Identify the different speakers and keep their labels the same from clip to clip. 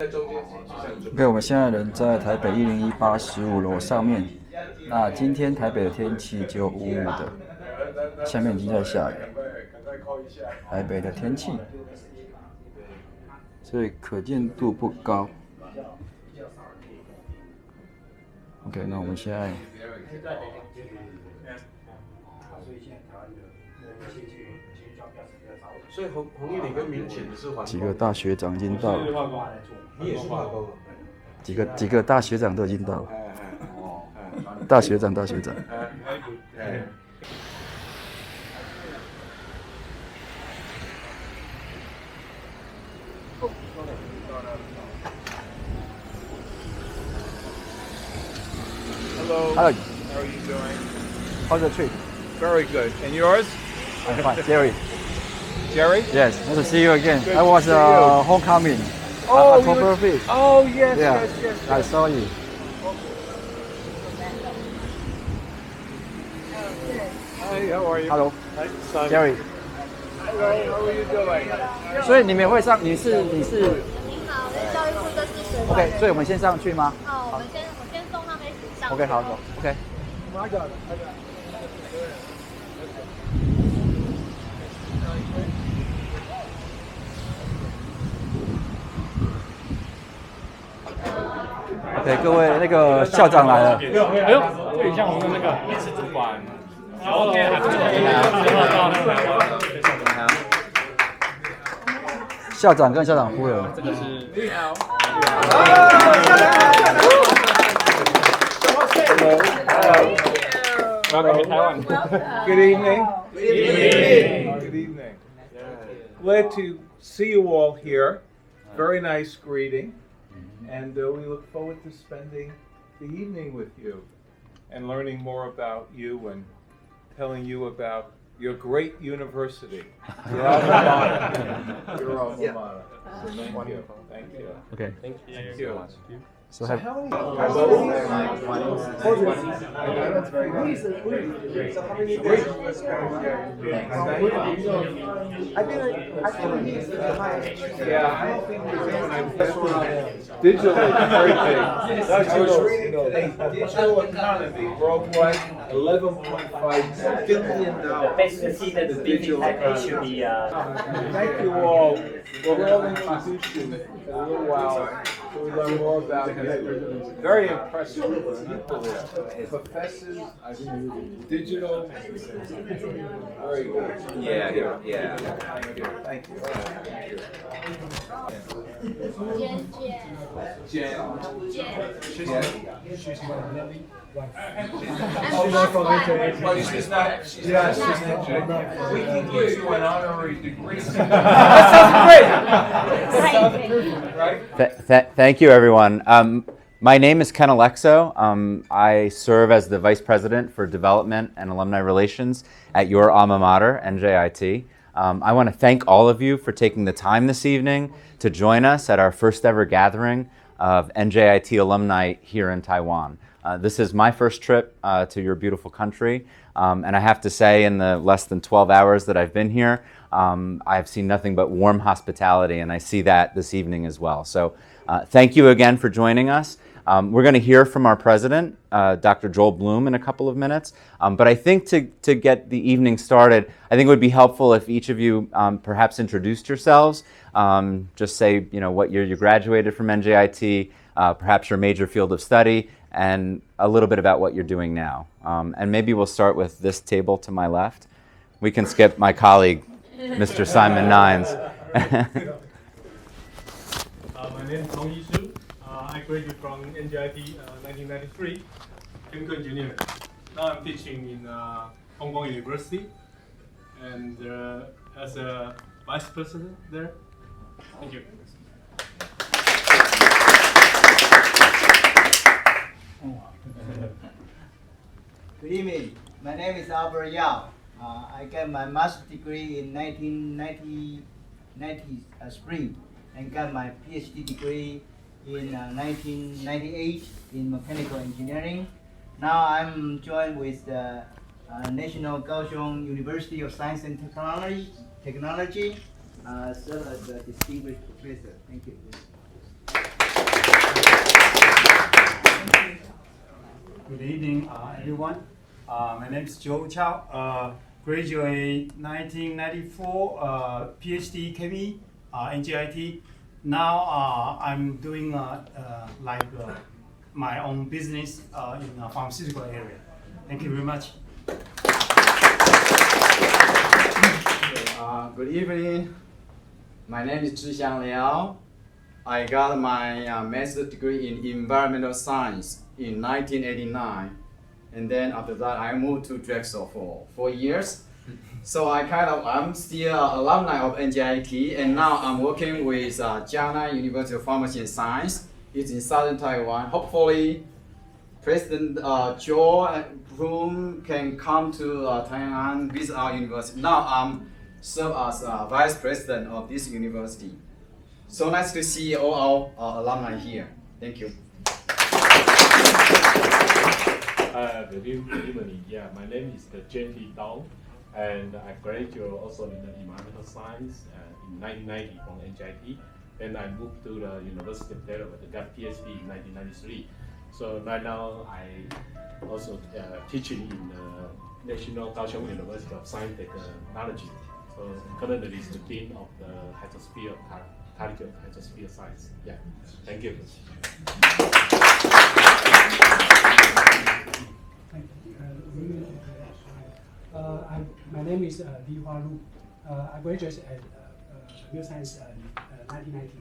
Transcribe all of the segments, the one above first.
Speaker 1: OK， 我们现在人在台北101-85楼上面。那今天台北的天气就雾雾的，下面已经在下雨。台北的天气，所以可见度不高。OK， 那我们现在。
Speaker 2: 所以红衣领跟民警是环
Speaker 1: 几个大学长已经到了，
Speaker 2: 你也是化工啊？
Speaker 1: 几个大学长都已经到了，大学长。
Speaker 3: Hello.
Speaker 1: Hello.
Speaker 3: How are you doing?
Speaker 1: How's the trip?
Speaker 3: Very good. And yours?
Speaker 1: I'm fine. Jerry.
Speaker 3: Jerry?
Speaker 1: Yes. Nice to see you again.
Speaker 3: Good
Speaker 1: I was
Speaker 3: to see you.
Speaker 1: homecoming.
Speaker 3: Oh,
Speaker 1: October 5th.
Speaker 3: Oh, yes,
Speaker 1: Yeah.
Speaker 3: yes.
Speaker 1: I saw you.
Speaker 3: Hi, how are you?
Speaker 1: Hello.
Speaker 3: Hi, Simon.
Speaker 1: Jerry.
Speaker 3: Hello, how are you doing?
Speaker 1: 所以你们会上？你是
Speaker 4: 您好，我是教育部这次水管。
Speaker 1: OK？ 所以我们先上去吗？
Speaker 4: 哦，我先送他们一起上。
Speaker 1: OK， 好走。OK。OK， 各位，那个校长来了。
Speaker 5: 哎呦，这很像我们的那个历史主管。OK， 还不错。
Speaker 1: 校长跟校长夫人。
Speaker 5: 这个是。你好。Welcome to Taiwan.
Speaker 3: Good evening. Good evening. Glad to see you all here. Very nice greeting. And we look forward to spending the evening with you and learning more about you and telling you about your great university. Your alma mater. Your alma mater. So thank you. Thank you.
Speaker 1: OK。
Speaker 3: Thank you.
Speaker 1: So have.
Speaker 3: Yeah, I don't think digital is very big. That's digital economy worldwide, $11.5 billion.
Speaker 6: Basically, the digital should be.
Speaker 3: Thank you all. We'll introduce you in a little while so we learn more about you. Very impressive people there. Professors, digital. Very good.
Speaker 6: Yeah.
Speaker 3: Thank you. She's not. We can give you an honorary degree.
Speaker 7: Thank you, everyone. My name is Ken Alexo. I serve as the Vice President for Development and Alumni Relations at your alma mater, NJIT. I want to thank all of you for taking the time this evening to join us at our first ever gathering of NJIT alumni here in Taiwan. This is my first trip to your beautiful country, and I have to say, in the less than 12 hours that I've been here, I've seen nothing but warm hospitality, and I see that this evening as well. So thank you again for joining us. We're going to hear from our president, Dr. Joel Bloom, in a couple of minutes. But I think to get the evening started, I think it would be helpful if each of you perhaps introduced yourselves. Just say, what year you graduated from NJIT, perhaps your major field of study, and a little bit about what you're doing now. And maybe we'll start with this table to my left. We can skip my colleague, Mr. Simon Nines.
Speaker 5: My name is Hong Yishu. I graduated from NJIT 1993, chemical engineering. Now I'm teaching in Hong Kong University and as a vice president there. Thank you.
Speaker 8: Good evening. My name is Albert Yao. I got my master's degree in 1990 spring and got my PhD degree in 1998 in mechanical engineering. Now I'm joined with the National Kaohsiung University of Science and Technology, serve as a distinguished professor. Thank you.
Speaker 9: Good evening, everyone. My name is Joe Chow. Graduate 1994, PhD chemistry, NJIT. Now I'm doing my own business in the pharmaceutical area. Thank you very much.
Speaker 10: Good evening. My name is Zhixiang Liao. I got my master's degree in environmental science in 1989. And then after that, I moved to Drexel for 4 years. So I'm still alumni of NJIT, and now I'm working with Jiangnan University of Pharmacy and Science. It's in southern Taiwan. Hopefully, President Joe Bloom can come to Taiwan visit our university. Now I'm serve as vice president of this university. So nice to see all our alumni here. Thank you.
Speaker 11: Good evening. Yeah, my name is J.T. Dong, and I graduated also in the environmental science in 1990 from NJIT. Then I moved to the University of Delaware and got PhD in 1993. So right now I also teaching in the National Kaohsiung University of Science and Technology. So currently is the dean of the hydrosphere, particle hydrosphere science. Yeah, thank you.
Speaker 12: My name is Li Hua Lu. I graduated at Bioscience in 1990,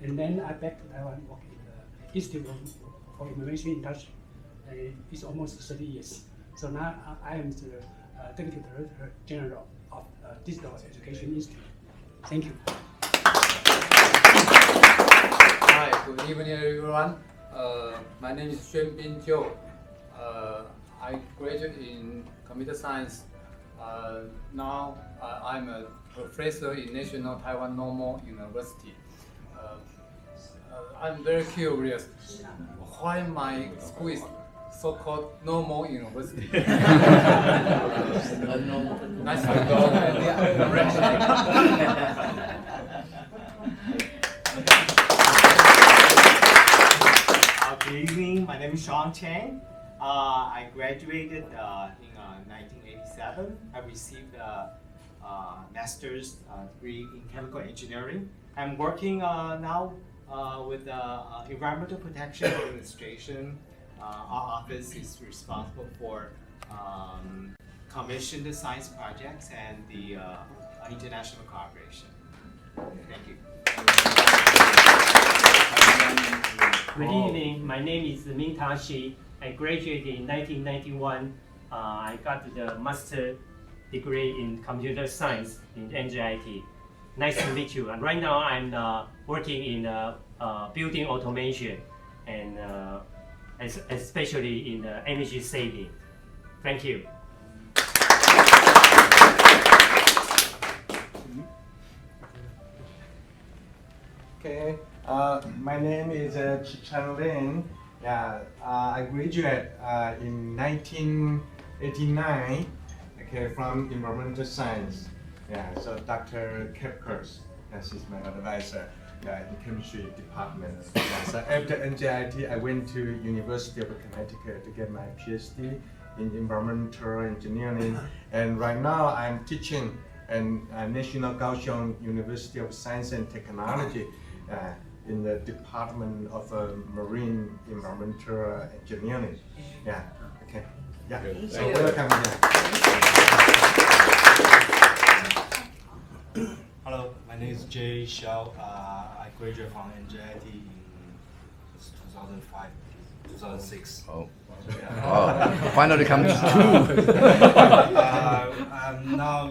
Speaker 12: and then I back to Taiwan work in the Institute for Innovation Industry. It's almost 30 years. So now I am the Deputy Director General of Digital Education Institute. Thank you.
Speaker 13: Hi, good evening, everyone. My name is Xuan Bin Jiu. I graduated in computer science. Now I'm a professor in National Taiwan Normal University. I'm very curious why my school is so-called normal university. Nice to know.
Speaker 14: Good evening, my name is Sean Chang. I graduated in 1987. I received a master's degree in chemical engineering. I'm working now with the Environmental Protection Administration. Our office is responsible for commissioned science projects and the international cooperation. Thank you.
Speaker 15: Good evening. My name is Ming Ta Shi. I graduated in 1991. I got the master degree in computer science in NJIT. Nice to meet you. And right now I'm working in building automation and especially in energy saving. Thank you.
Speaker 16: Okay, my name is Chichan Lin. Yeah, I graduated in 1989. Okay, from environmental science. Yeah, so Dr. Kepkers, she's my advisor. Yeah, in chemistry department. Yeah, so after NJIT, I went to University of Connecticut to get my PhD in environmental engineering, and right now I'm teaching at National Kaohsiung University of Science and Technology in the Department of Marine Environmental Engineering. Yeah, okay. Yeah, so welcome here.
Speaker 17: Hello, my name is Jay Xiao. I graduated from NJIT in 2005, 2006.
Speaker 1: Oh.
Speaker 17: Yeah.
Speaker 1: Oh, finally come true.
Speaker 17: I'm now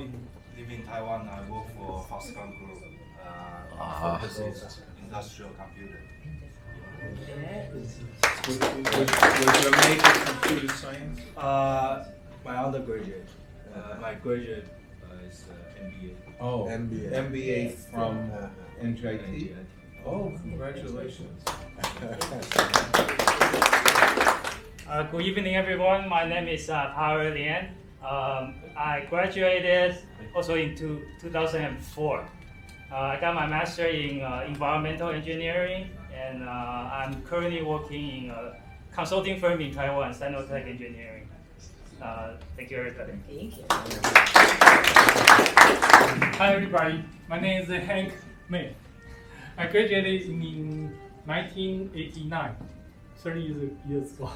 Speaker 17: living in Taiwan. I work for Foxconn Group. Focus is industrial computer.
Speaker 3: Was your major computer science?
Speaker 17: My undergraduate. My graduate is MBA.
Speaker 3: Oh, MBA from NJIT. Oh, congratulations.
Speaker 18: Good evening, everyone. My name is Pao Lian. I graduated also in 2004. I got my master in environmental engineering, and I'm currently working in consulting firm in Taiwan, Sinotech Engineering. Thank you, everybody.
Speaker 4: Thank you.
Speaker 5: Hi, everybody. My name is Hank May. I graduated in 1989, 30 years ago.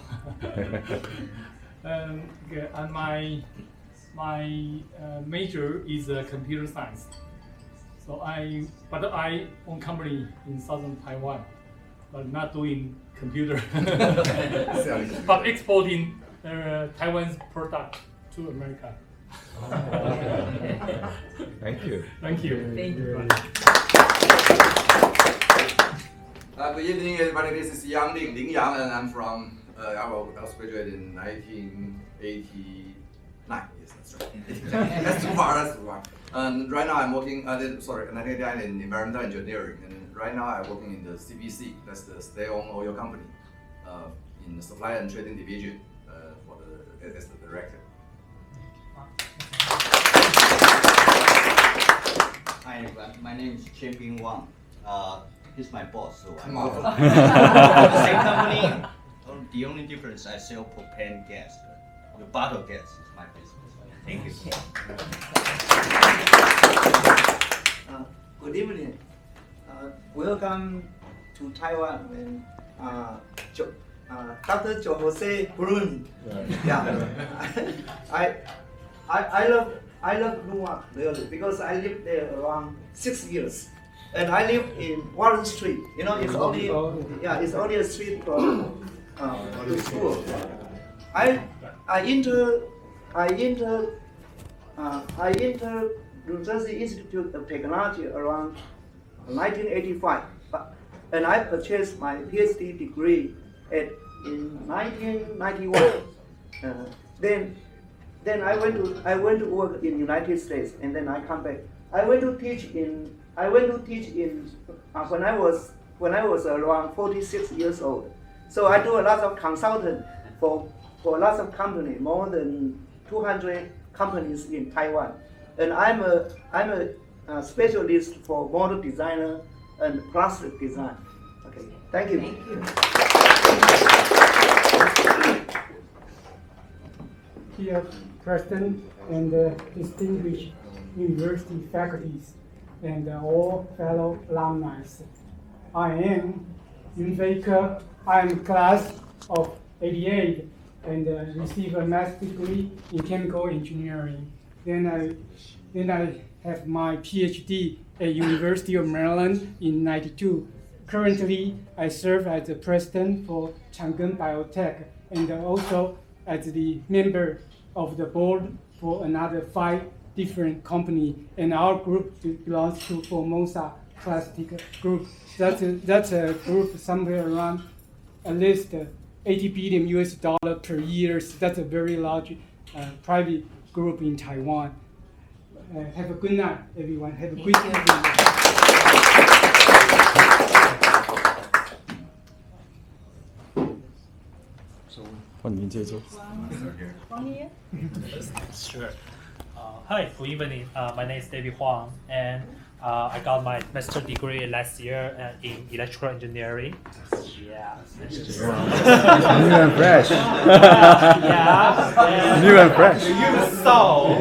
Speaker 5: Okay, and my major is computer science. So I own company in southern Taiwan, but not doing computer, but exporting Taiwan's product to America.
Speaker 1: Thank you.
Speaker 5: Thank you.
Speaker 4: Thank you.
Speaker 19: Good evening, everybody. This is Ling Yang, and I'm from. I was graduated in 1989. Yes, that's right. That's too far. That's too far. And right now I'm working. 1989 in environmental engineering, and right now I'm working in the CPC. That's the state-owned oil company, in the supply and trading division, as the director.
Speaker 8: Hi everyone, my name is Champion Wang. He's my boss, so I'm
Speaker 19: Come on.
Speaker 8: same company. The only difference, I sell propane gas. The bottle gas is my business. Thank you. Good evening. Welcome to Taiwan. Dr. Jo Jose Bruni. Yeah. I love Nuwa really because I lived there around 6 years, and I live in Warren Street. You know, it's only a street from the school. I entered New Jersey Institute of Technology around 1985, and I purchased my PhD degree in 1991. Then I went to work in United States, and then I come back. I went to teach in when I was around 46 years old. So I do a lot of consulting for lots of companies, more than 200 companies in Taiwan. And I'm a specialist for model designer and plastic design. Okay, thank you.
Speaker 4: Thank you.
Speaker 12: Dear President and distinguished university faculties and all fellow alumni, I am Yun Faker. I am class of 88 and received a master's degree in chemical engineering. Then I have my PhD at University of Maryland in '92. Currently, I serve as the president for Chang'an Biotech and also as the member of the board for another 5 different companies. And our group belongs to Formosa Plastic Group. That's a group somewhere around at least $80 billion per year. That's a very large private group in Taiwan. Have a good night, everyone. Have a good evening.
Speaker 1: 换您接着。
Speaker 20: Sure. Hi, good evening. My name is David Huang, and I got my master's degree last year in electrical engineering. Yeah.
Speaker 1: New and fresh.
Speaker 20: Yeah.
Speaker 1: New and fresh.
Speaker 20: So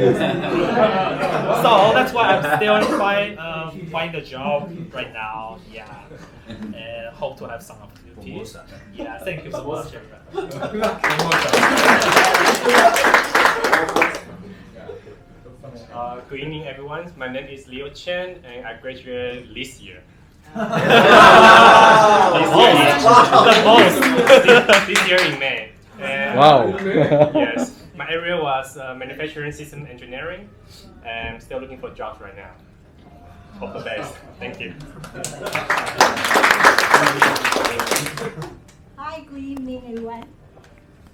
Speaker 20: that's why I'm still find a job right now. Yeah. And hope to have some opportunities. Yeah. Thank you so much.
Speaker 15: Good evening, everyone. My name is Leo Chen, and I graduated this year. This year in May. And
Speaker 1: Wow.
Speaker 15: Yes, my area was manufacturing system engineering, and I'm still looking for jobs right now. Hope the best. Thank you.
Speaker 4: Hi, good evening, everyone.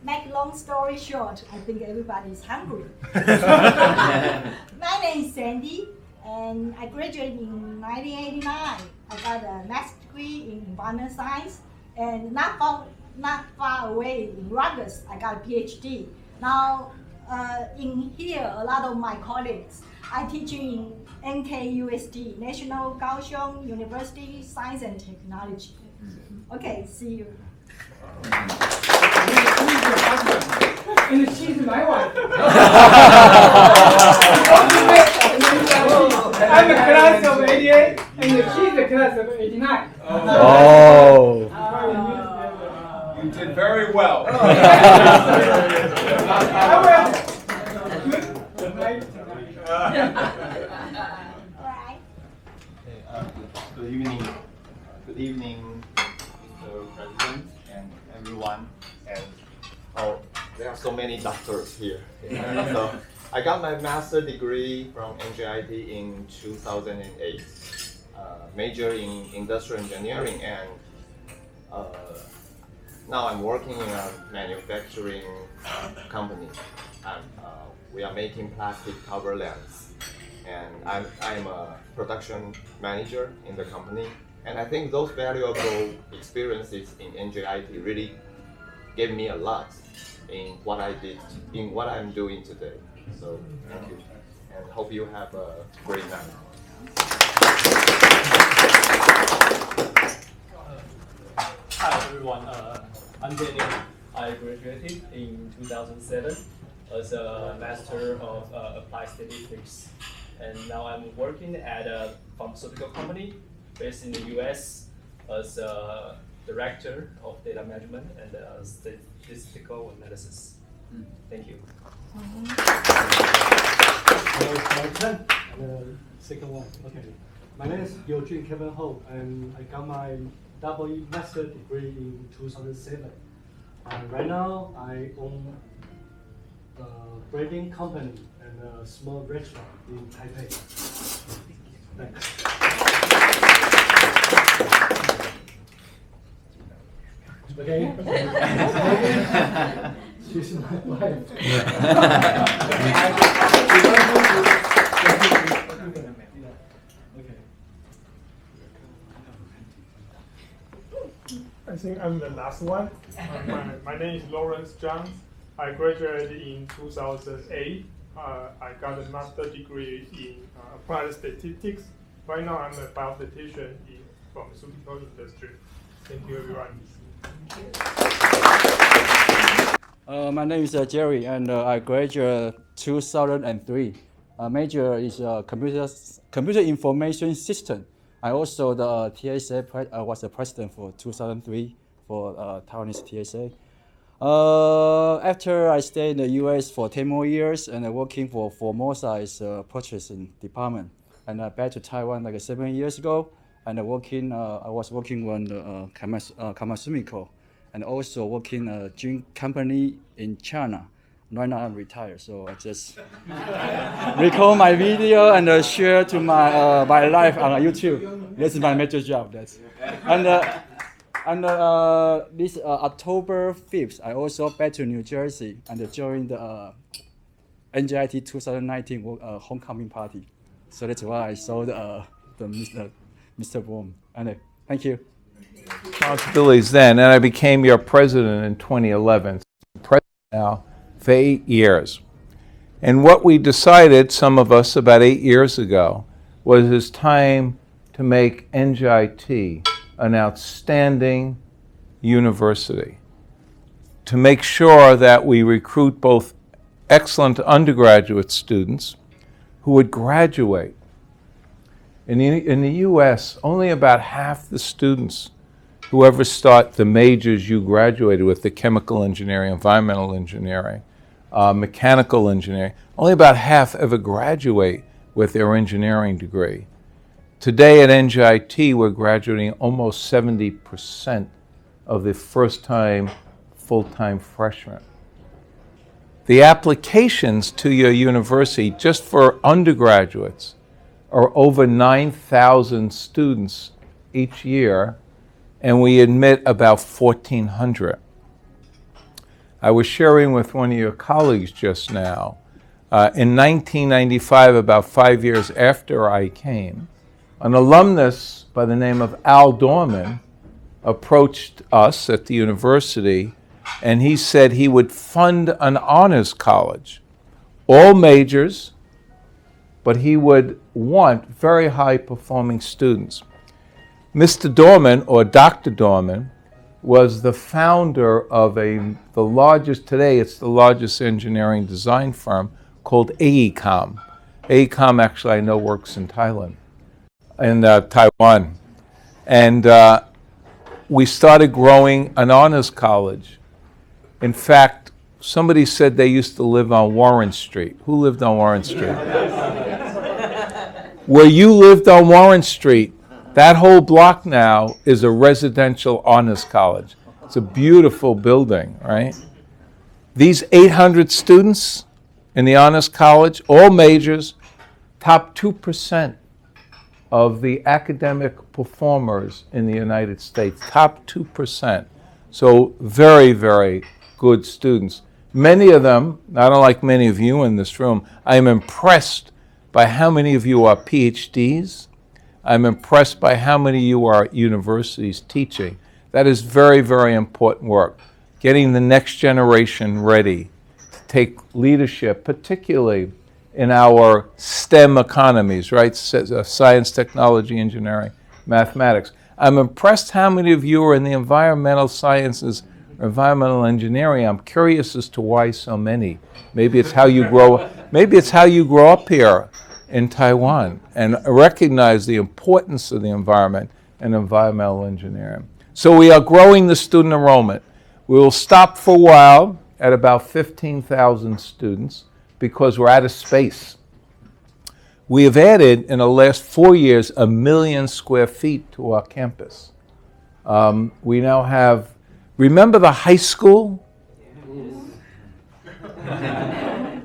Speaker 4: Make long story short, I think everybody is hungry. My name is Sandy, and I graduated in 1989. I got a master's degree in environmental science, and not far away in Rutgers, I got a PhD. Now, in here, a lot of my colleagues, I teach in NKUST, National Kaohsiung University Science and Technology. Okay, see you.
Speaker 12: I'm the class of 88, and she's the class of 89.
Speaker 1: Oh.
Speaker 3: You did very well.
Speaker 21: Good evening. Good evening, Mr. President and everyone. And there are so many doctors here. So I got my master's degree from NJIT in 2008. Major in industrial engineering, and now I'm working in a manufacturing company. We are making plastic cover lens, and I'm a production manager in the company. And I think those valuable experiences in NJIT really gave me a lot in what I did, in what I'm doing today. So thank you, and hope you have a great night.
Speaker 22: Hi everyone, I'm Daniel. I graduated in 2007 as a Master of Applied Statistics, and now I'm working at a pharmaceutical company based in the US as a Director of Data Management and Statistical Analysis. Thank you.
Speaker 23: My turn. The second one. Okay. My name is Eugene Kevin Ho, and I got my double master degree in 2007. Right now, I own a breeding company and a small restaurant in Taipei. Thanks. Okay. She's my wife.
Speaker 5: I think I'm the last one. My name is Lawrence Jones. I graduated in 2008. I got a master's degree in applied statistics. Right now, I'm a biostatistician in pharmaceutical industry. Thank you, everyone.
Speaker 1: My name is Jerry, and I graduated 2003. Major is computer information system. I also the TSA was the president for 2003 for Taiwanese TSA. After I stayed in the US for 10 more years and working for Formosa's purchasing department, and back to Taiwan like 7 years ago, and I was working on the Kamasumico, and also working a gym company in China. Right now I'm retired, so I just record my video and share to my life on YouTube. This is my major job. And this October 5th, I also back to New Jersey and joined the NJIT 2019 homecoming party. So that's why I saw the Mr. Boom. And thank you.
Speaker 24: Responsibilities then, and I became your president in 2011. President now for 8 years. And what we decided, some of us about 8 years ago, was it's time to make NJIT an outstanding university, to make sure that we recruit both excellent undergraduate students who would graduate. In the US, only about half the students who ever start the majors you graduated with, the chemical engineering, environmental engineering, mechanical engineering, only about half ever graduate with their engineering degree. Today at NJIT, we're graduating almost 70% of the first-time, full-time freshmen. The applications to your university, just for undergraduates, are over 9,000 students each year, and we admit about 1,400. I was sharing with one of your colleagues just now, in 1995, about 5 years after I came, an alumnus by the name of Al Dorman approached us at the university, and he said he would fund an honors college, all majors, but he would want very high-performing students. Mr. Dorman, or Dr. Dorman, was the founder of the largest, today it's the largest engineering design firm, called AECOM. AECOM actually I know works in Thailand, in Taiwan. And we started growing an honors college. In fact, somebody said they used to live on Warren Street. Who lived on Warren Street? Where you lived on Warren Street, that whole block now is a residential honors college. It's a beautiful building, right? These 800 students in the honors college, all majors, top 2% of the academic performers in the United States, top 2%. So very, very good students. Many of them, not unlike many of you in this room, I am impressed by how many of you are PhDs. I'm impressed by how many of you are at universities teaching. That is very, very important work. Getting the next generation ready to take leadership, particularly in our STEM economies, right? Science, technology, engineering, mathematics. I'm impressed how many of you are in the environmental sciences, environmental engineering. I'm curious as to why so many. Maybe it's how you grow. Maybe it's how you grow up here in Taiwan and recognize the importance of the environment and environmental engineering. So we are growing the student enrollment. We will stop for a while at about 15,000 students because we're out of space. We have added in the last 4 years 1 million square feet to our campus. We now have, remember the high school?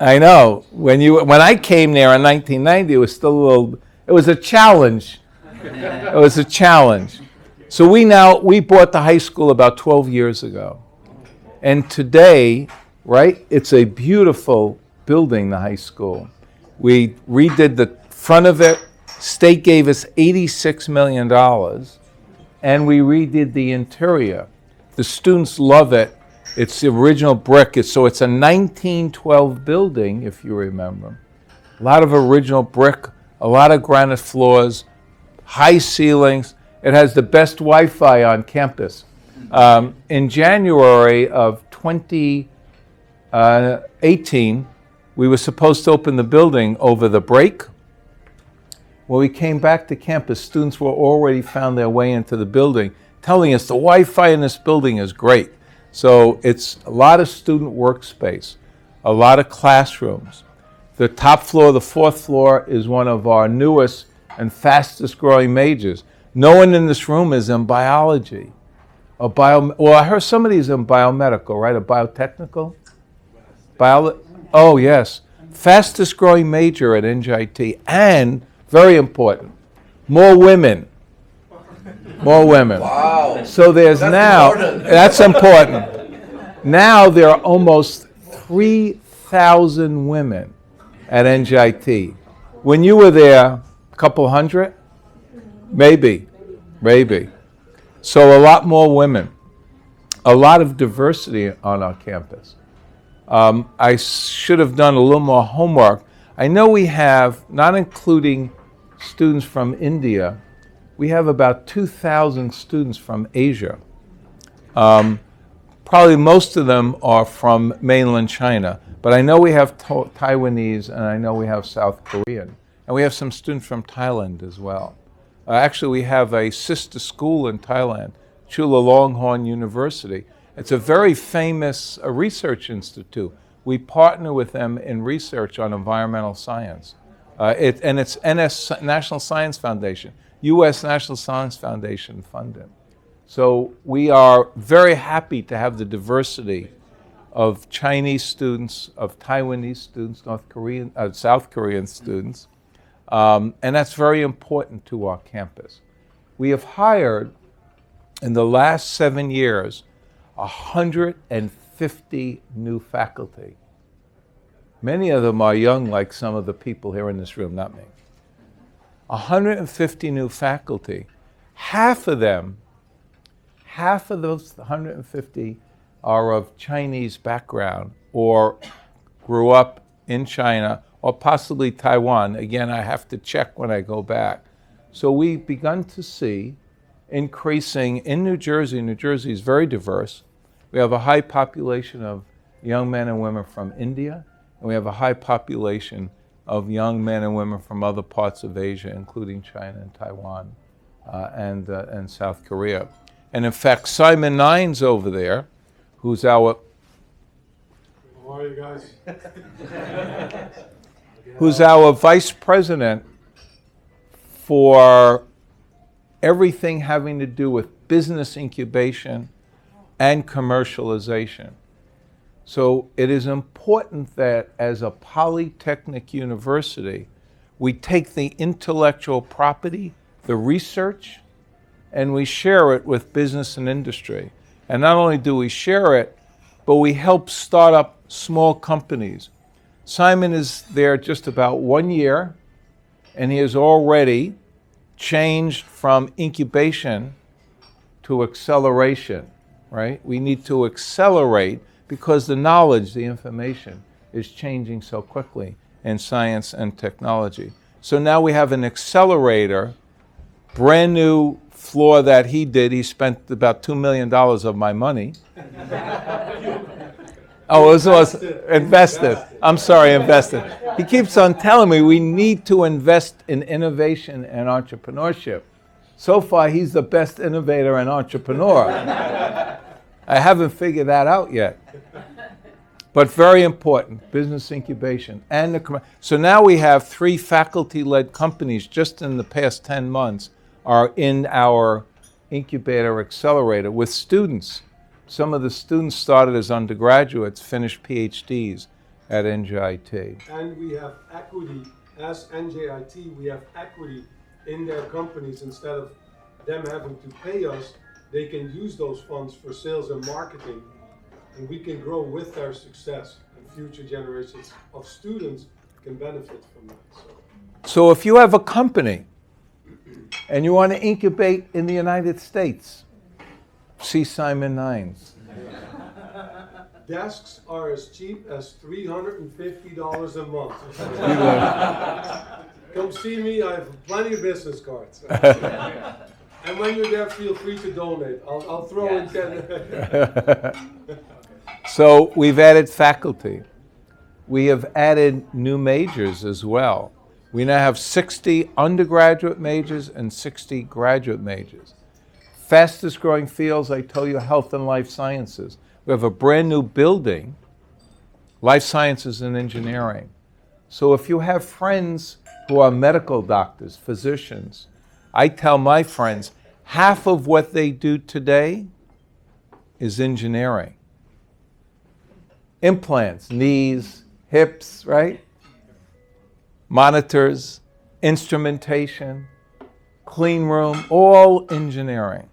Speaker 24: I know. When I came there in 1990, it was still a little, it was a challenge. It was a challenge. So we bought the high school about 12 years ago. And today, right, it's a beautiful building, the high school. We redid the front of it. State gave us $86 million. And we redid the interior. The students love it. It's the original brick. So it's a 1912 building, if you remember. A lot of original brick, a lot of granite floors, high ceilings. It has the best Wi-Fi on campus. In January of 2018, we were supposed to open the building over the break. When we came back to campus, students were already found their way into the building, telling us the Wi-Fi in this building is great. So it's a lot of student workspace, a lot of classrooms. The top floor, the fourth floor, is one of our newest and fastest growing majors. No one in this room is in biology. Well, I heard somebody's in biomedical, right? A biotechnical? Oh, yes. Fastest growing major at NJIT. And, very important, more women. More women.
Speaker 19: Wow.
Speaker 24: So there's
Speaker 19: That's
Speaker 24: now,
Speaker 19: important.
Speaker 24: that's important. Now there are almost 3,000 women at NJIT. When you were there, a couple hundred? Maybe. So a lot more women. A lot of diversity on our campus. I should have done a little more homework. I know we have, not including students from India, we have about 2,000 students from Asia. Probably most of them are from mainland China, but I know we have Taiwanese and I know we have South Korean. And we have some students from Thailand as well. Actually, we have a sister school in Thailand, Chulalongkorn University. It's a very famous research institute. We partner with them in research on environmental science. It's National Science Foundation. U.S. National Science Foundation funded. So we are very happy to have the diversity of Chinese students, of Taiwanese students, South Korean students, and that's very important to our campus. We have hired, in the last 7 years, 150 new faculty. Many of them are young, like some of the people here in this room, not me. 150 new faculty. Half of those 150 are of Chinese background or grew up in China or possibly Taiwan. Again, I have to check when I go back. So we've begun to see increasing in New Jersey. New Jersey is very diverse. We have a high population of young men and women from India and we have a high population of young men and women from other parts of Asia, including China and Taiwan and South Korea. And in fact, Simon Nines over there, who's our
Speaker 2: How are you guys?
Speaker 24: who's our vice president for everything having to do with business incubation and commercialization. So it is important that as a polytechnic university, we take the intellectual property, the research, and we share it with business and industry. And not only do we share it, but we help start up small companies. Simon is there just about 1 year, and he has already changed from incubation to acceleration, right? We need to accelerate because the knowledge, the information is changing so quickly in science and technology. So now we have an accelerator, brand new floor that he did. He spent about $2 million of my money. Oh, it was invested. I'm sorry, invested. He keeps on telling me we need to invest in innovation and entrepreneurship. So far, he's the best innovator and entrepreneur. I haven't figured that out yet. But very important, business incubation. So now we have 3 faculty-led companies just in the past 10 months are in our incubator accelerator with students. Some of the students started as undergraduates, finished PhDs at NJIT.
Speaker 2: And we have equity, as NJIT, we have equity in their companies. Instead of them having to pay us, they can use those funds for sales and marketing, and we can grow with their success, and future generations of students can benefit from that.
Speaker 24: So if you have a company and you want to incubate in the United States, see Simon Nines.
Speaker 2: Desks are as cheap as $350 a month. Come see me, I have plenty of business cards. And when you're there, feel free to donate. I'll throw in 10.
Speaker 24: So we've added faculty. We have added new majors as well. We now have 60 undergraduate majors and 60 graduate majors. Fastest growing fields, I tell you, health and life sciences. We have a brand new building, life sciences and engineering. So if you have friends who are medical doctors, physicians, I tell my friends, half of what they do today is engineering. Implants, knees, hips, right? Monitors, instrumentation, clean room, all engineering.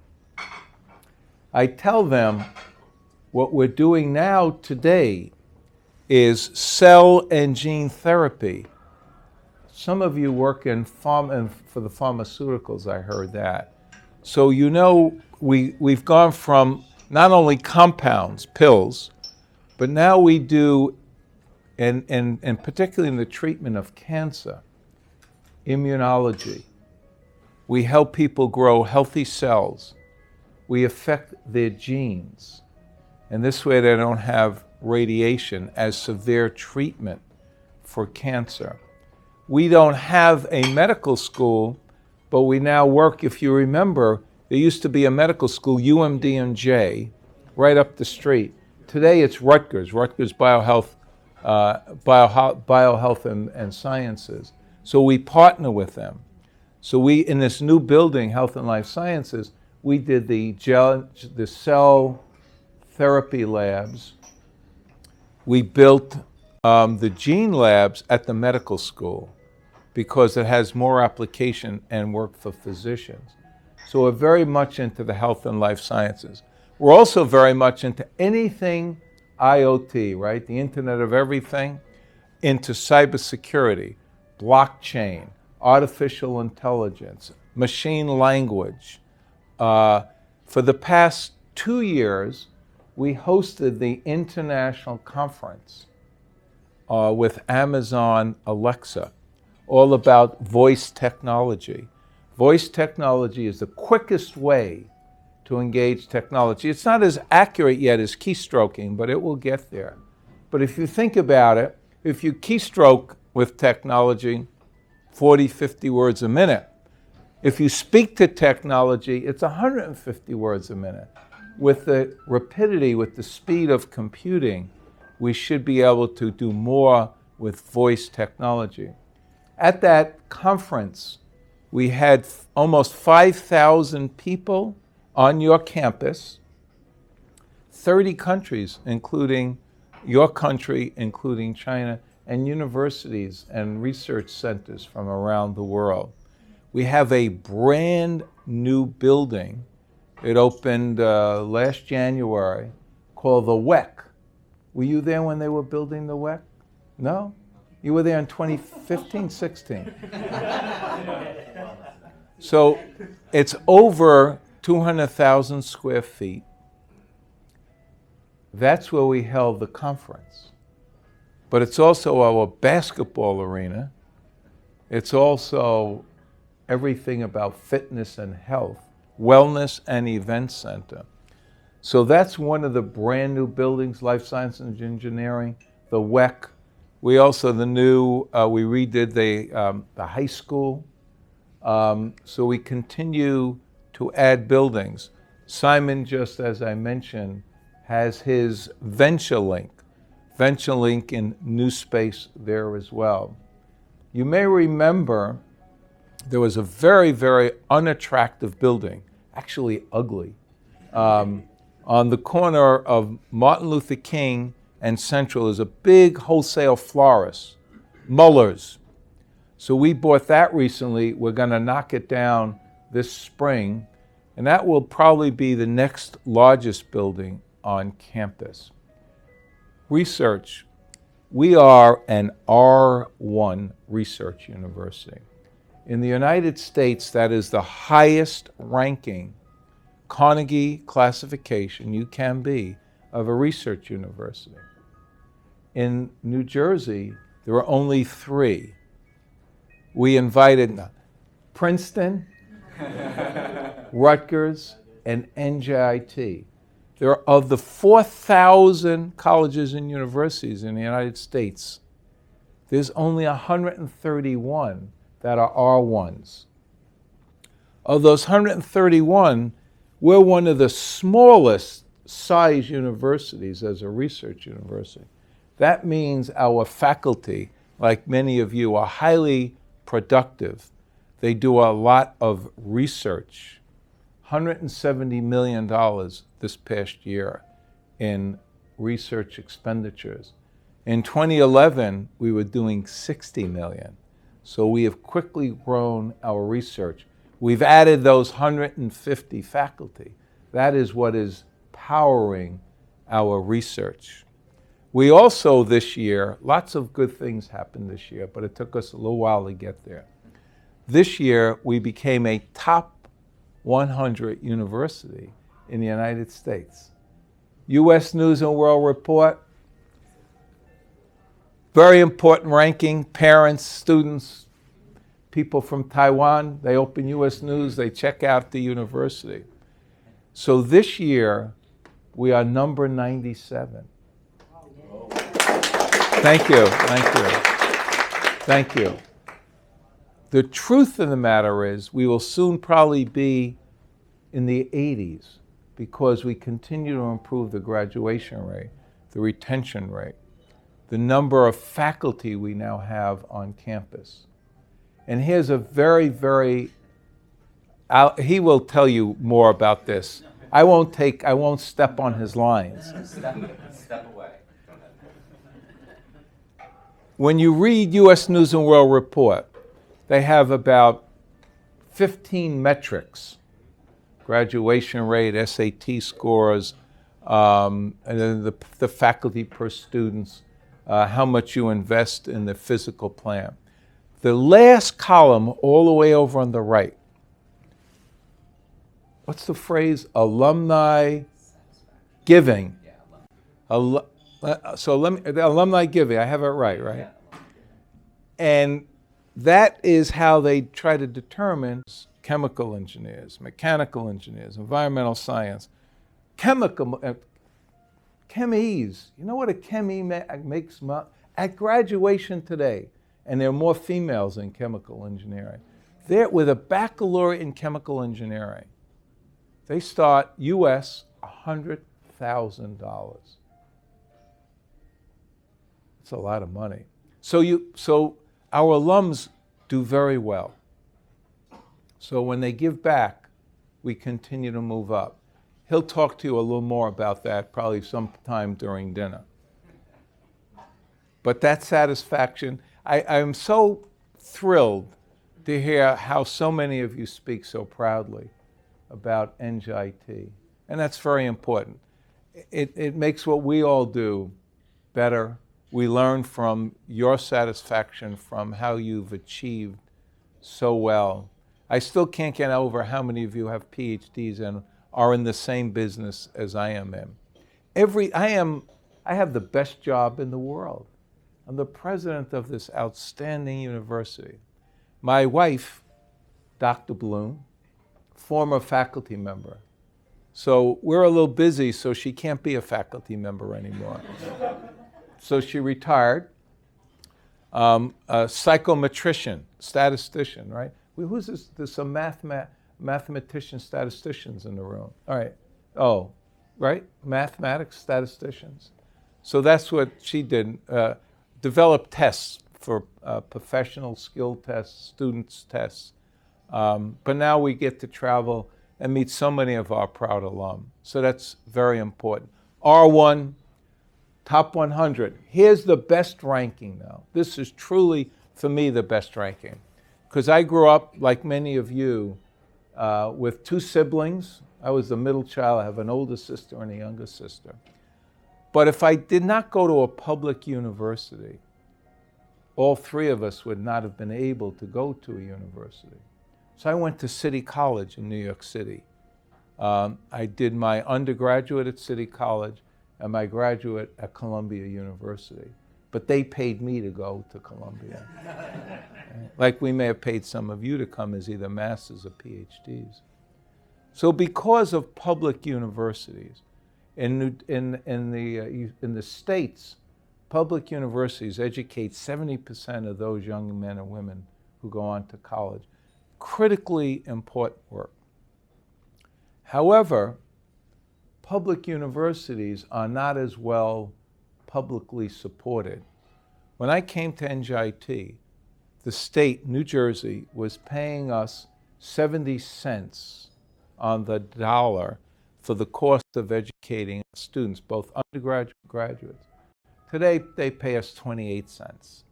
Speaker 24: I tell them what we're doing now today is cell and gene therapy. Some of you work in for the pharmaceuticals, I heard that. So you know we've gone from not only compounds, pills, but now we do, and particularly in the treatment of cancer, immunology. We help people grow healthy cells. We affect their genes. And this way they don't have radiation as severe treatment for cancer. We don't have a medical school, but we now work, if you remember, there used to be a medical school, UMDNJ, right up the street. Today it's Rutgers BioHealth and Sciences. So we partner with them. So we, in this new building, Health and Life Sciences, we did the cell therapy labs. We built the gene labs at the medical school because it has more application and work for physicians. So we're very much into the health and life sciences. We're also very much into anything IoT, right? The Internet of Everything, into cybersecurity, blockchain, artificial intelligence, machine language. For the past 2 years, we hosted the international conference with Amazon Alexa, all about voice technology. Voice technology is the quickest way to engage technology. It's not as accurate yet as keystroking, but it will get there. But if you think about it, If you keystroke with technology, 40, 50 words a minute. If you speak to technology, it's 150 words a minute. With the rapidity, with the speed of computing, we should be able to do more with voice technology. At that conference, we had almost 5,000 people on your campus, 30 countries, including your country, including China, and universities and research centers from around the world. We have a brand new building. It opened last January, called the WEC. Were you there when they were building the WEC? No? You were there in 2015, 16. So it's over 200,000 square feet. That's where we held the conference. But it's also our basketball arena. It's also everything about fitness and health, wellness and event center. So that's one of the brand new buildings, life science and engineering, the WEC. We also, we redid the high school. So we continue to add buildings. Simon, just as I mentioned, has his VentureLink in new space there as well. You may remember there was a very, very unattractive building, actually ugly, on the corner of Martin Luther King and Central is a big wholesale florist, Muller's. So we bought that recently. We're going to knock it down this spring, and that will probably be the next largest building on campus. Research. We are an R1 research university. In the United States, that is the highest ranking Carnegie classification you can be of a research university. In New Jersey, there are only 3. We invited Princeton, Rutgers, and NJIT. There are, of the 4,000 colleges and universities in the United States, there's only 131 that are R1s. Of those 131, we're one of the smallest size universities as a research university. That means our faculty, like many of you, are highly productive. They do a lot of research. $170 million this past year in research expenditures. In 2011, we were doing $60 million. So we have quickly grown our research. We've added those 150 faculty. That is what is powering our research. We also this year, lots of good things happened this year, but it took us a little while to get there. This year, we became a top 100 university in the United States. U.S. News and World Report, very important ranking, parents, students, people from Taiwan, they open U.S. News, they check out the university. So this year, we are number 97. Thank you, thank you, thank you. The truth of the matter is we will soon probably be in the 80s because we continue to improve the graduation rate, the retention rate, the number of faculty we now have on campus. And here's a very, very, he will tell you more about this. I won't step on his lines.
Speaker 21: Step away.
Speaker 24: When you read U.S. News and World Report, they have about 15 metrics: graduation rate, SAT scores, and then the faculty per students, how much you invest in the physical plan. The last column, all the way over on the right, what's the phrase? Alumni giving. The alumni giving, I have it right? Yeah. And that is how they try to determine chemical engineers, mechanical engineers, environmental science, chemies. You know what a chemie makes? at graduation today, and there are more females in chemical engineering, they're with a baccalaureate in chemical engineering. They start US $100,000. It's a lot of money. So our alums do very well. So when they give back, we continue to move up. He'll talk to you a little more about that probably sometime during dinner. But that satisfaction, I'm so thrilled to hear how so many of you speak so proudly about NJIT. And that's very important. It makes what we all do better. We learn from your satisfaction from how you've achieved so well. I still can't get over how many of you have PhDs and are in the same business as I am in. I have the best job in the world. I'm the president of this outstanding university. My wife, Dr. Bloom, former faculty member. So we're a little busy, so she can't be a faculty member anymore. So she retired. A psychometrician, statistician, right? Who's this? There's some mathematician statisticians in the room. All right. Oh, right? Mathematics statisticians. So that's what she did. Developed tests for professional skill tests, students tests. But now we get to travel and meet so many of our proud alum. So that's very important. R1, top 100. Here's the best ranking now. This is truly, for me, the best ranking. Because I grew up, like many of you, with two siblings. I was the middle child. I have an older sister and a younger sister. But if I did not go to a public university, all three of us would not have been able to go to a university. So I went to City College in New York City. I did my undergraduate at City College and my graduate at Columbia University. But they paid me to go to Columbia. Like we may have paid some of you to come as either masters or PhDs. So because of public universities, in the States, public universities educate 70% of those young men and women who go on to college. Critically important work. However, public universities are not as well publicly supported. When I came to NJIT, the state, New Jersey, was paying us 70 cents on the dollar for the cost of educating students, both undergraduate and graduates. Today, they pay us 28 cents.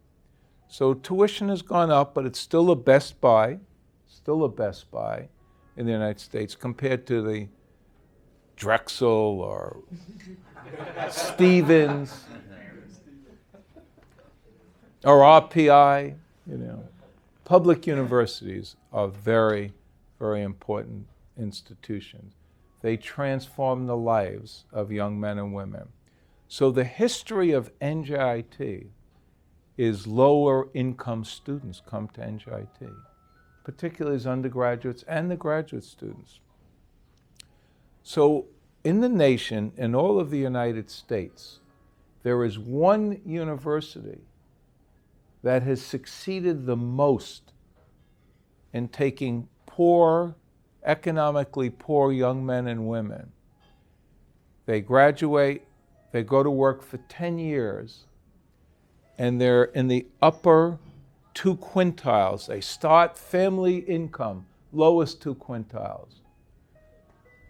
Speaker 24: So tuition has gone up, but it's still a Best Buy in the United States compared to the Drexel or Stevens or RPI, you know. Public universities are very, very important institutions. They transform the lives of young men and women. So the history of NJIT is lower income students come to NJIT, particularly as undergraduates and the graduate students. So in the nation, in all of the United States, there is one university that has succeeded the most in taking poor, economically poor young men and women. They graduate, they go to work for 10 years, and they're in the upper 2 quintiles. They start family income, lowest 2 quintiles.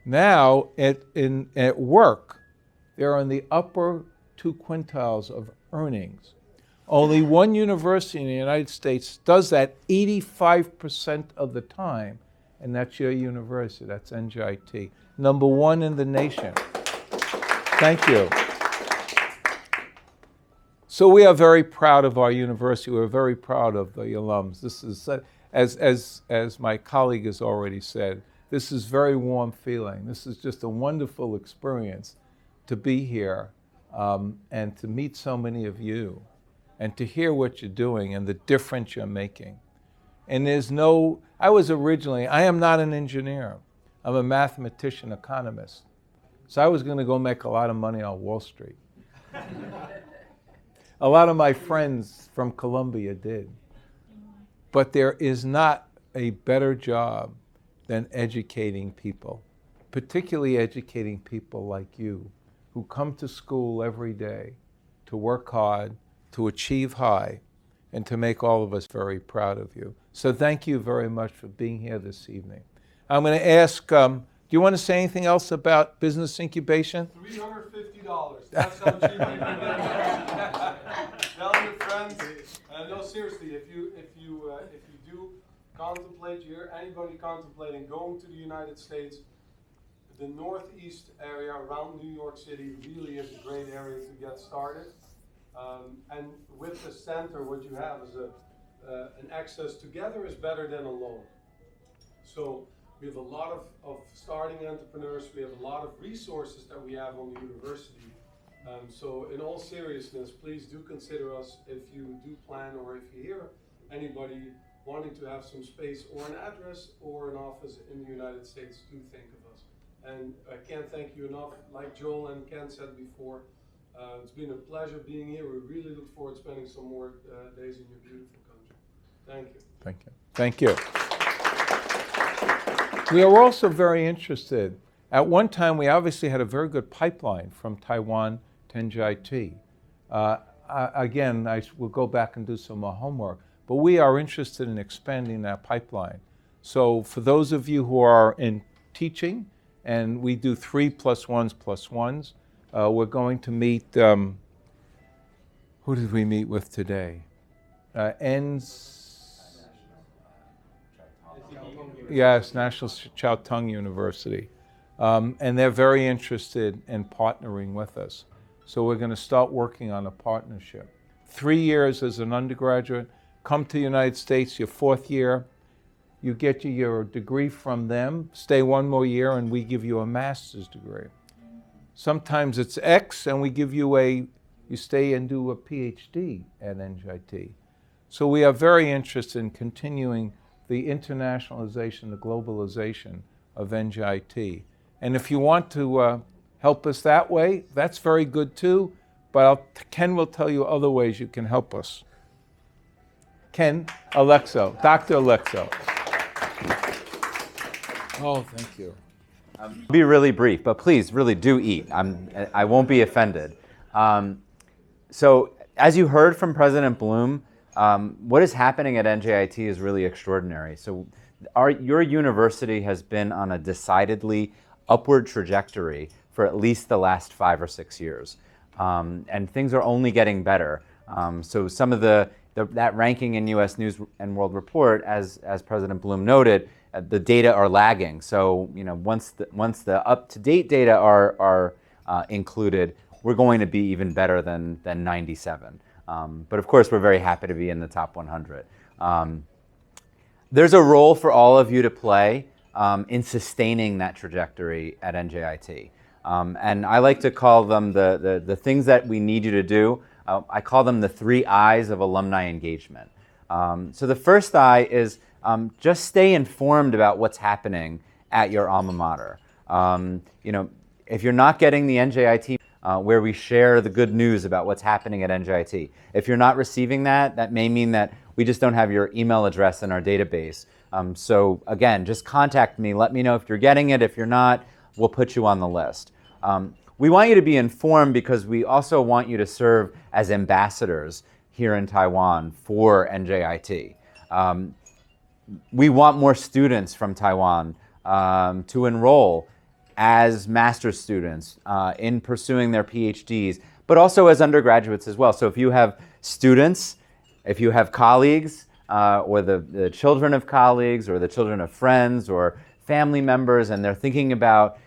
Speaker 24: Now, at work, they're in the upper 2 quintiles of earnings. Only one university in the United States does that 85% of the time, and that's your university, that's NJIT. Number 1 in the nation. Thank you. So we are very proud of our university. We're very proud of the alums. This is, as my colleague has already said, this is very warm feeling. This is just a wonderful experience to be here and to meet so many of you and to hear what you're doing and the difference you're making. And I am not an engineer. I'm a mathematician, economist. So I was going to go make a lot of money on Wall Street. A lot of my friends from Columbia did. But there is not a better job than educating people, particularly educating people like you, who come to school every day to work hard, to achieve high, and to make all of us very proud of you. So thank you very much for being here this evening. I'm going to ask, do you want to say anything else about business incubation?
Speaker 2: $350. That's how cheap you can get it. Tell your friends. No, seriously, if you do contemplate, anybody contemplating going to the United States, the Northeast area around New York City really is a great area to get started. And with the center, what you have is an access together is better than alone. So we have a lot of starting entrepreneurs. We have a lot of resources that we have on the university. So in all seriousness, please do consider us if you do plan or if you hear anybody wanting to have some space or an address or an office in the United States, do think of us. And I can't thank you enough. Like Joel and Ken said before, it's been a pleasure being here. We really look forward to spending some more days in your beautiful country. Thank you.
Speaker 24: Thank you. Thank you. We are also very interested. At one time, we obviously had a very good pipeline from Taiwan to NJIT. Again, I will go back and do some more homework, but we are interested in expanding that pipeline. So for those of you who are in teaching, and we do 3+1+1s, we're going to meet, who did we meet with today? Yes, National Chiao Tung University. And they're very interested in partnering with us. So we're going to start working on a partnership. 3 years as an undergraduate, come to the United States, your 4th year, you get your degree from them, stay 1 more year, and we give you a master's degree. Sometimes it's X, and we give you you stay and do a PhD at NJIT. So we are very interested in continuing the internationalization, the globalization of NJIT. And if you want to help us that way, that's very good too, but Ken will tell you other ways you can help us. Ken, Alexo, Dr. Alexo. Oh, thank you.
Speaker 6: I'll be really brief, but please, really do eat. I won't be offended. So, as you heard from President Bloom, what is happening at NJIT is really extraordinary. So, your university has been on a decidedly upward trajectory for at least the last 5 or 6 years, and things are only getting better. So, some of that ranking in U.S. News and World Report, as President Bloom noted, the data are lagging. So, once the up-to-date data are included, we're going to be even better than 97. But of course, we're very happy to be in the top 100. There's a role for all of you to play in sustaining that trajectory at NJIT. And I like to call them the things that we need you to do. I call them the 3 I's of alumni engagement. So the first I is just stay informed about what's happening at your alma mater. If you're not getting the NJIT where we share the good news about what's happening at NJIT, if you're not receiving that, that may mean that we just don't have your email address in our database. So again, just contact me. Let me know if you're getting it. If you're not, we'll put you on the list. We want you to be informed because we also want you to serve as ambassadors here in Taiwan for NJIT. We want more students from Taiwan to enroll as master's students in pursuing their PhDs, but also as undergraduates as well. So if you have students, if you have colleagues, or the children of colleagues, or the children of friends, or family members, and they're thinking about,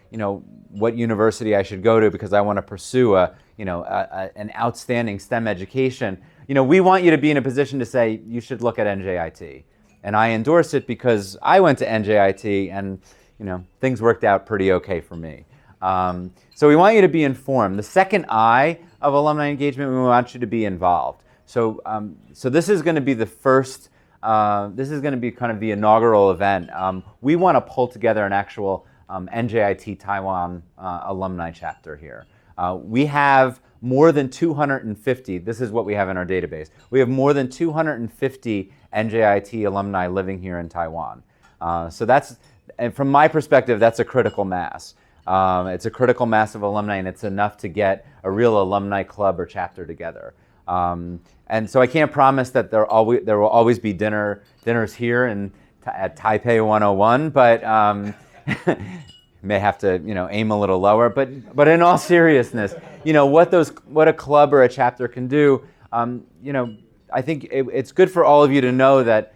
Speaker 6: what university I should go to because I want to pursue an outstanding STEM education, we want you to be in a position to say, you should look at NJIT. And I endorse it because I went to NJIT and things worked out pretty okay for me. So we want you to be informed. The second I of alumni engagement, we want you to be involved. So this is going to be the first, this is going to be kind of the inaugural event. We want to pull together an actual NJIT Taiwan alumni chapter here. We have more than 250, this is what we have in our database, we have more than 250 NJIT alumni living here in Taiwan. So that's, and from my perspective, that's a critical mass. It's a critical mass of alumni, and it's enough to get a real alumni club or chapter together. And so I can't promise that there will always be dinners here at Taipei 101, but may have to aim a little lower. But in all seriousness, what a club or a chapter can do. I think it's good for all of you to know that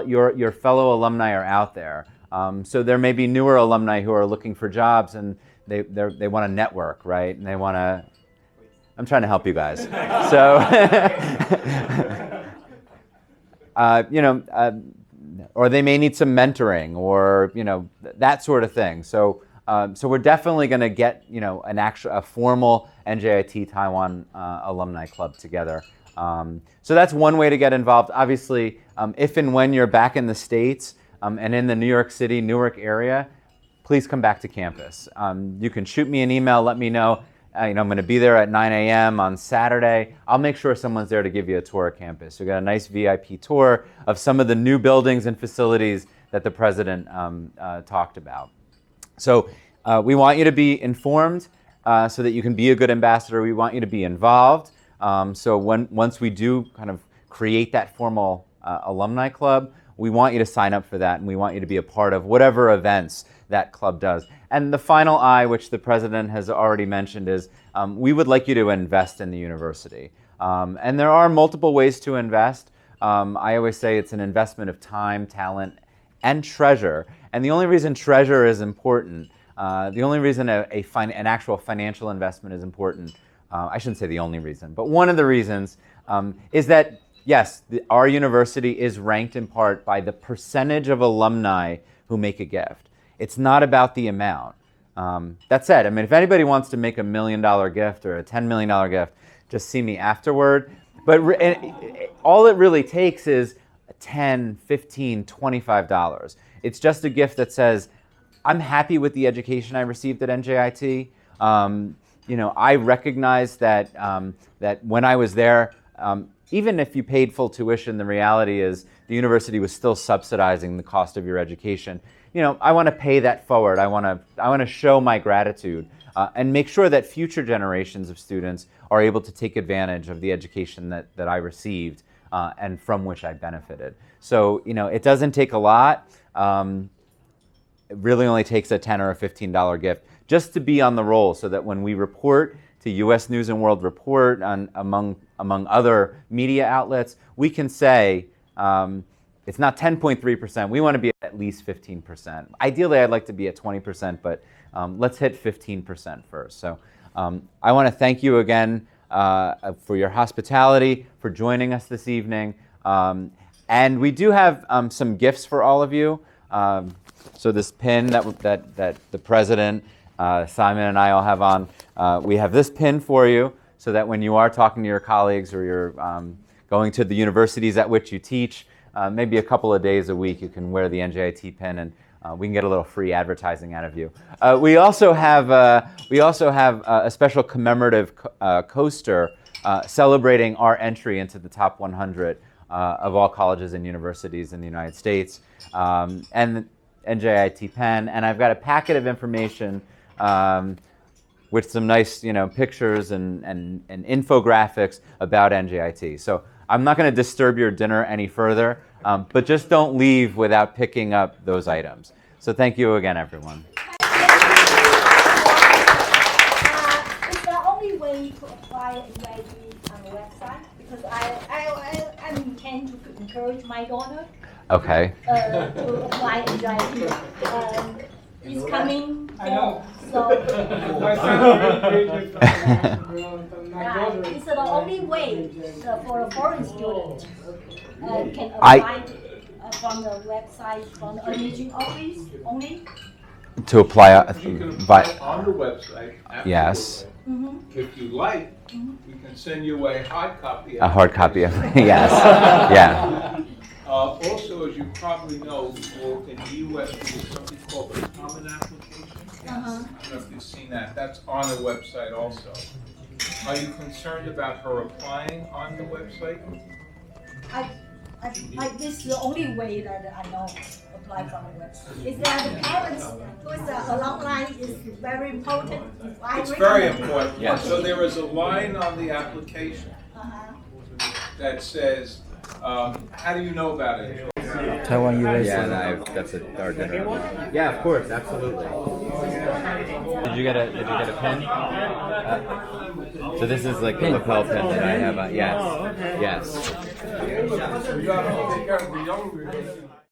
Speaker 6: your fellow alumni are out there. So there may be newer alumni who are looking for jobs, and they want to network, right? And they want to. I'm trying to help you guys. So, or they may need some mentoring, or that sort of thing. So, so we're definitely going to get a formal NJIT Taiwan alumni club together. So that's one way to get involved. Obviously, if and when you're back in the States and in the New York City, Newark area, please come back to campus. You can shoot me an email, let me know. I'm going to be there at 9 a.m. on Saturday. I'll make sure someone's there to give you a tour of campus. We got a nice VIP tour of some of the new buildings and facilities that the president talked about. So we want you to be informed so that you can be a good ambassador. We want you to be involved. So once we do kind of create that formal alumni club, we want you to sign up for that, and we want you to be a part of whatever events that club does. And the final I, which the president has already mentioned, is we would like you to invest in the university. And there are multiple ways to invest. I always say it's an investment of time, talent, and treasure. And the only reason treasure is important, the only reason an actual financial investment is important, I shouldn't say the only reason, but one of the reasons is that, yes, our university is ranked in part by the percentage of alumni who make a gift. It's not about the amount. That said, I mean, if anybody wants to make $1 million gift or a $10 million gift, just see me afterward. But all it really takes is $10, $15, $25. It's just a gift that says, I'm happy with the education I received at NJIT. I recognize that that when I was there, even if you paid full tuition, the reality is the university was still subsidizing the cost of your education. I want to pay that forward. I want to show my gratitude and make sure that future generations of students are able to take advantage of the education that I received and from which I benefited. So, it doesn't take a lot. It really only takes a $10 or a $15 gift just to be on the roll, so that when we report to U.S. News and World Report among other media outlets, we can say, it's not 10.3%. We want to be at least 15%. Ideally, I'd like to be at 20%, but let's hit 15% first. So I want to thank you again for your hospitality, for joining us this evening. And we do have some gifts for all of you. So this pin that the president, Simon, and I all have on, we have this pin for you so that when you are talking to your colleagues or you're going to the universities at which you teach, maybe a couple of days a week, you can wear the NJIT pin, and we can get a little free advertising out of you. We also have a special commemorative coaster celebrating our entry into the top 100 of all colleges and universities in the United States, and NJIT pen. And I've got a packet of information with some nice, pictures and infographics about NJIT. So I'm not going to disturb your dinner any further, but just don't leave without picking up those items. So thank you again, everyone.
Speaker 4: It's the only way to apply NJIT on the website, because I intend to encourage my daughter
Speaker 6: Okay.
Speaker 4: To apply NJIT. It's coming fall, so it's the only way for a foreign student can apply from the website, from the admission office only.
Speaker 6: To apply
Speaker 24: You can apply on the website.
Speaker 6: Yes.
Speaker 24: If you like, we can send you a hard copy.
Speaker 6: A hard copy of yes. Yeah.
Speaker 24: Also, as you probably know, in the U.S. there's something called the Common Application. I don't know if you've seen that. That's on the website also.
Speaker 3: Are you concerned about her applying on the website?
Speaker 4: This is the only way that I know apply from the website. Is that the parents, because the alumni is very important.
Speaker 3: It's very important.
Speaker 6: Yes.
Speaker 3: So there is a line on the application that says, how do you know about it?
Speaker 1: Taiwan University.
Speaker 6: Yeah, that's a dark dinner. Yeah, of course, absolutely. Did you get a pen? So this is like the lapel pin that I have. Yes. Yes.